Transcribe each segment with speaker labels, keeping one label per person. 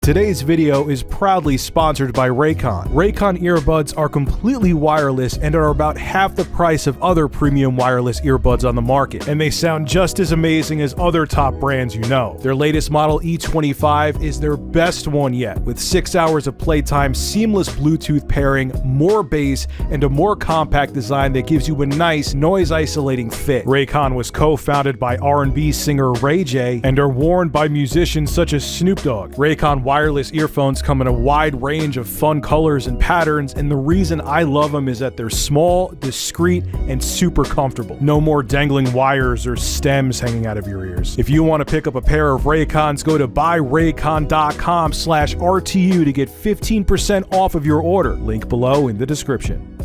Speaker 1: Today's video is proudly sponsored by Raycon. Raycon earbuds are completely wireless and are about half the price of other premium wireless earbuds on the market, and they sound just as amazing as other top brands you know. Their latest model E25 is their best one yet, with 6 hours of playtime, seamless Bluetooth pairing, more bass, and a more compact design that gives you a nice noise-isolating fit. Raycon was co-founded by R&B singer Ray J and are worn by musicians such as Snoop Dogg. Raycon wireless earphones come in a wide range of fun colors and patterns, and the reason I love them is that they're small, discreet, and super comfortable. No more dangling wires or stems hanging out of your ears. If you want to pick up a pair of Raycons, go to buyraycon.com/RTU to get 15% off of your order. Link below in the description.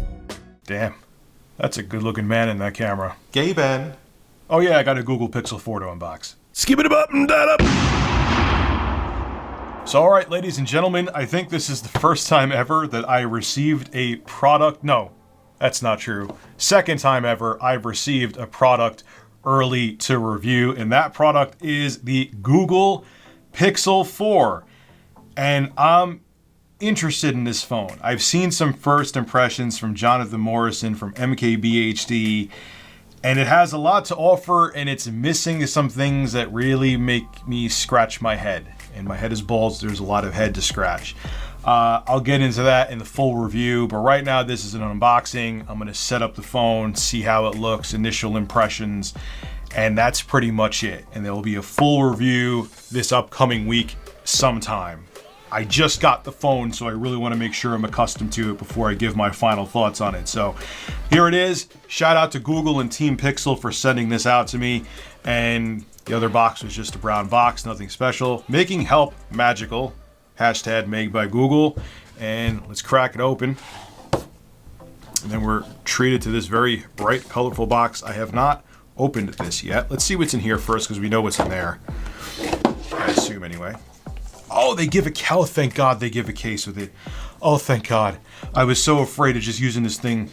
Speaker 1: Damn, that's a good looking man in that camera.
Speaker 2: Gay Ben.
Speaker 1: Oh yeah, I got a Google Pixel 4 to unbox. Skip it up and that up. So alright, ladies and gentlemen, I think this is the first time ever that I received a product. No, that's not true. Second time ever I've received a product early to review, and that product is the Google Pixel 4. And I'm interested in this phone. I've seen some first impressions from Jonathan Morrison from MKBHD, and it has a lot to offer, and it's missing some things that really make me scratch my head. And my head is bald, so there's a lot of head to scratch. I'll get into that in the full review, but right now this is an unboxing. I'm gonna set up the phone, see how it looks, initial impressions, and that's pretty much it. And there will be a full review this upcoming week sometime. I just got the phone, so I really want to make sure I'm accustomed to it before I give my final thoughts on it. So here it is. Shout out to Google and Team Pixel for sending this out to me. And the other box was just a brown box, nothing special. Making help magical. Hashtag made by Google. And let's crack it open. And then we're treated to this very bright, colorful box. I have not opened this yet. Let's see what's in here first, because we know what's in there. I assume anyway. Oh, they give a oh, thank God they give a case with it. Oh, thank God. I was so afraid of just using this thing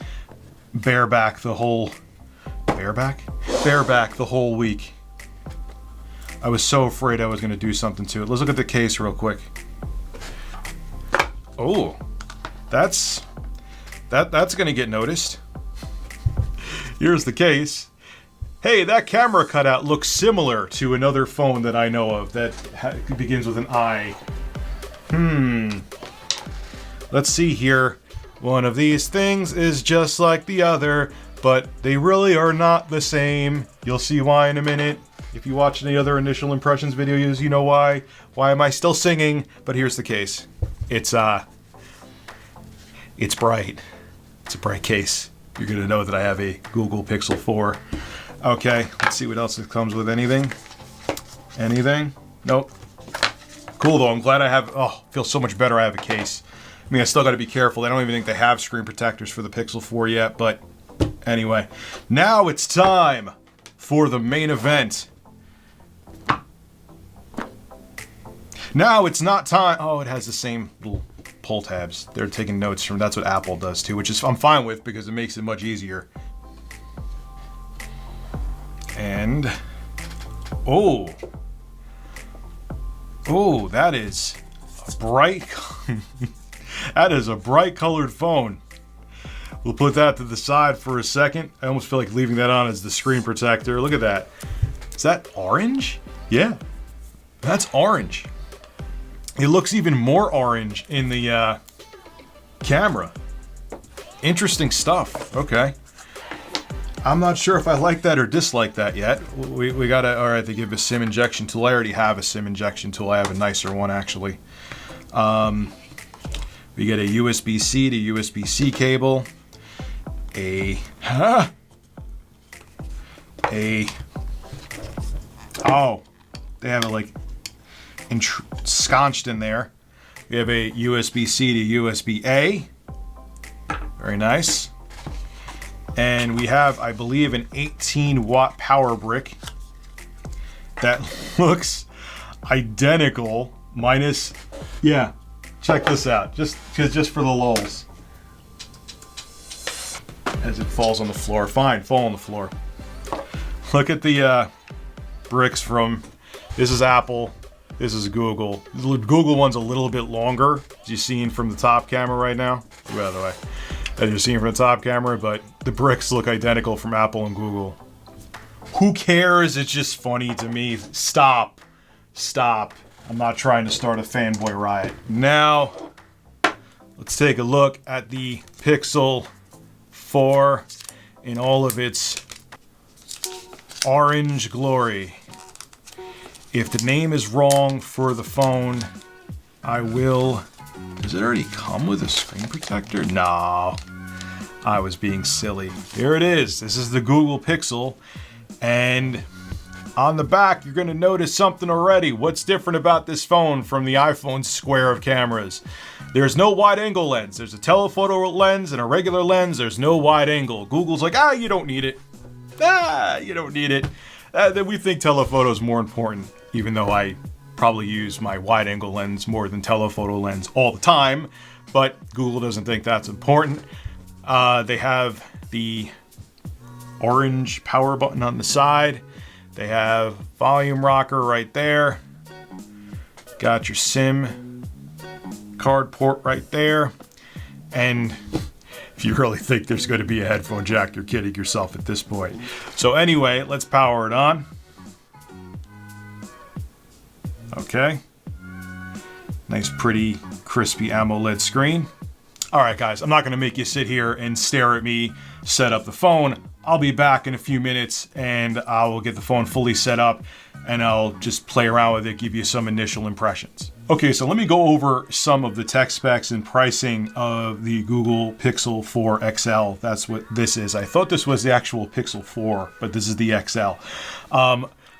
Speaker 1: bareback the whole... Bareback? Bareback the whole week. I was so afraid I was going to do something to it. Let's look at the case real quick. Oh, that's going to get noticed. Here's the case. Hey, that camera cutout looks similar to another phone that I know of that begins with an I. Let's see here. One of these things is just like the other, but they really are not the same. You'll see why in a minute. If you watch any other initial impressions videos, you know why. Why am I still singing? But here's the case. It's bright. It's a bright case. You're gonna know that I have a Google Pixel 4. Okay, let's see what else it comes with. Anything? Anything? Nope. Cool though, I'm glad I have, oh, feels so much better I have a case. I mean, I still gotta be careful. I don't even think they have screen protectors for the Pixel 4 yet, but anyway. Now it's time for the main event. Now it's not time, oh, it has the same little pull tabs. They're taking notes from, that's what Apple does too, which is I'm fine with because it makes it much easier. And, oh, that is a bright, that is a bright colored phone. We'll put that to the side for a second. I almost feel like leaving that on as the screen protector. Look at that. Is that orange? Yeah, that's orange. It looks even more orange in the camera. Interesting stuff. Okay. I'm not sure if I like that or dislike that yet. We gotta, all right, they give a SIM injection tool. I already have a SIM injection tool. I have a nicer one actually. We get a USB-C to USB-C cable. Oh, they have it like ensconced in there. We have a USB-C to USB-A. Very nice. And we have, I believe, an 18-watt power brick that looks identical, minus, yeah, check this out, just for the lulz. As it falls on the floor. Fine, fall on the floor. Look at the bricks from, this is Apple. This is Google. The Google one's a little bit longer, as you're seeing from the top camera right now. By the way, as you're seeing from the top camera, but the bricks look identical from Apple and Google. Who cares? It's just funny to me. Stop. Stop. I'm not trying to start a fanboy riot. Now, let's take a look at the Pixel 4 in all of its orange glory. If the name is wrong for the phone, I will... Does it already come with a screen protector? No. I was being silly. Here it is. This is the Google Pixel. And on the back, you're going to notice something already. What's different about this phone from the iPhone's square of cameras? There's no wide-angle lens. There's a telephoto lens and a regular lens. There's no wide angle. Google's like, you don't need it. You don't need it. Then we think telephoto is more important, even though I probably use my wide-angle lens more than telephoto lens all the time. But Google doesn't think that's important. They have the orange power button on the side. They have volume rocker right there. Got your SIM card port right there. And if you really think there's going to be a headphone jack, you're kidding yourself at this point. So anyway, let's power it on. Okay. Nice, pretty, crispy AMOLED screen. All right, guys, I'm not going to make you sit here and stare at me set up the phone. I'll be back in a few minutes and I will get the phone fully set up and I'll just play around with it, give you some initial impressions. Okay, so let me go over some of the tech specs and pricing of the Google Pixel 4 XL. That's what this is. I thought this was the actual Pixel 4, but this is the XL.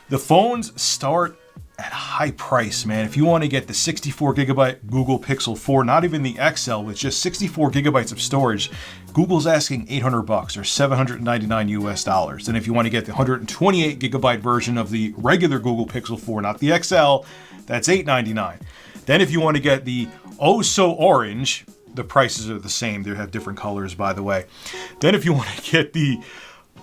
Speaker 1: The phones start at a high price, man. If you want to get the 64 gigabyte Google Pixel 4, not even the XL, with just 64 gigabytes of storage, Google's asking $800 or $799 US. And if you want to get the 128 gigabyte version of the regular Google Pixel 4, not the XL, that's $899. Then if you want to get the oh so orange, the prices are the same. They have different colors, by the way. Then if you want to get the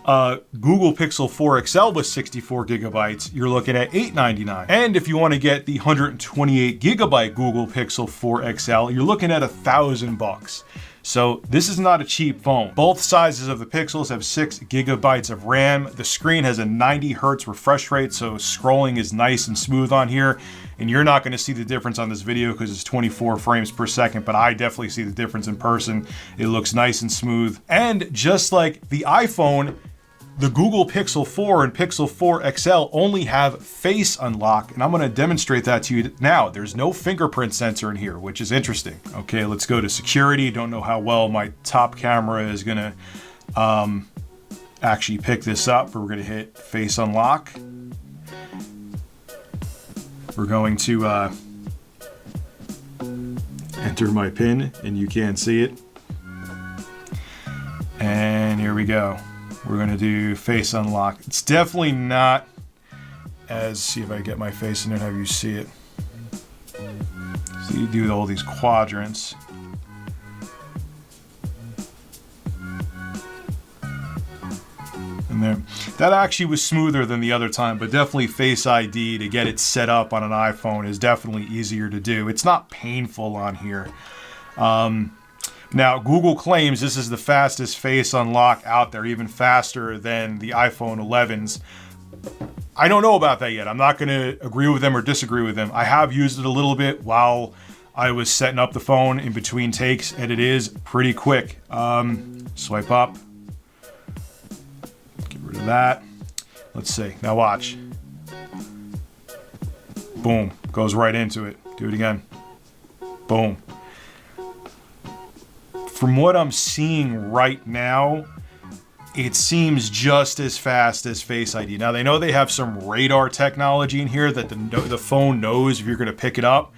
Speaker 1: Google Pixel 4 XL with 64 gigabytes, you're looking at $899. And if you want to get the 128 gigabyte Google Pixel 4 XL, you're looking at $1,000. So this is not a cheap phone. Both sizes of the Pixels have 6 gigabytes of RAM. The screen has a 90 hertz refresh rate, so scrolling is nice and smooth on here. And you're not going to see the difference on this video because it's 24 frames per second, but I definitely see the difference in person. It looks nice and smooth. And just like the iPhone, the Google Pixel 4 and Pixel 4 XL only have face unlock, and I'm going to demonstrate that to you now. There's no fingerprint sensor in here, which is interesting. Okay, let's go to security. Don't know how well my top camera is going to actually pick this up, but we're going to hit face unlock. We're going to enter my PIN, and you can see it. And here we go. We're going to do face unlock. It's definitely not as, see if I get my face in there and have you see it. So you do all these quadrants. And there, that actually was smoother than the other time, but definitely Face ID to get it set up on an iPhone is definitely easier to do. It's not painful on here. Now, Google claims this is the fastest face unlock out there, even faster than the iPhone 11s. I don't know about that yet. I'm not going to agree with them or disagree with them. I have used it a little bit while I was setting up the phone in between takes, and it is pretty quick. Swipe up. Get rid of that. Let's see. Now watch. Boom. Goes right into it. Do it again. Boom. From what I'm seeing right now, it seems just as fast as Face ID. Now, they know they have some radar technology in here that the phone knows if you're going to pick it up,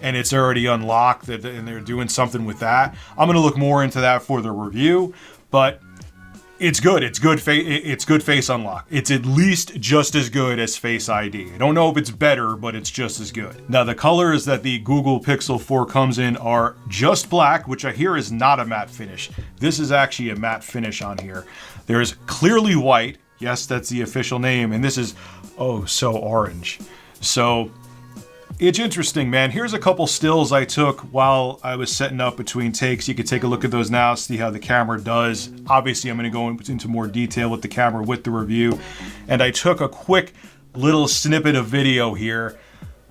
Speaker 1: and it's already unlocked, and they're doing something with that. I'm going to look more into that for the review, but it's good. It's good face unlock. It's at least just as good as Face ID. I don't know if it's better, but it's just as good. Now, the colors that the Google Pixel 4 comes in are just black, which I hear is not a matte finish. This is actually a matte finish on here. There's clearly white. Yes, that's the official name. And this is oh so orange. So It's interesting, man. Here's a couple stills I took while I was setting up between takes. You can take a look at those now, see how the camera does. Obviously, I'm going to go into more detail with the camera with the review. And I took a quick little snippet of video here.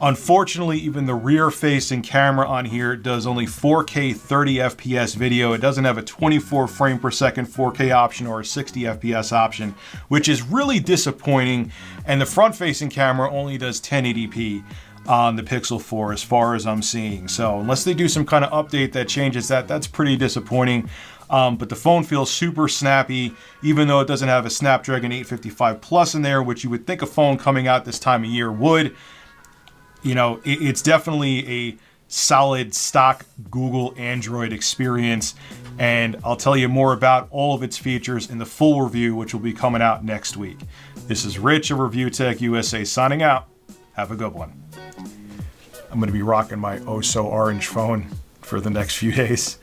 Speaker 1: Unfortunately, even the rear-facing camera on here does only 4K 30 FPS video. It doesn't have a 24 frame per second 4K option or a 60 FPS option, which is really disappointing. And the front-facing camera only does 1080p on the Pixel 4 as far as I'm seeing. So unless they do some kind of update that changes that, that's pretty disappointing. But the phone feels super snappy, even though it doesn't have a Snapdragon 855 Plus in there, which you would think a phone coming out this time of year would. You know, it's definitely a solid stock Google Android experience, and I'll tell you more about all of its features in the full review, which will be coming out next week. This is Rich of Review Tech USA signing out. Have a good one. I'm going to be rocking my oh-so-orange phone for the next few days.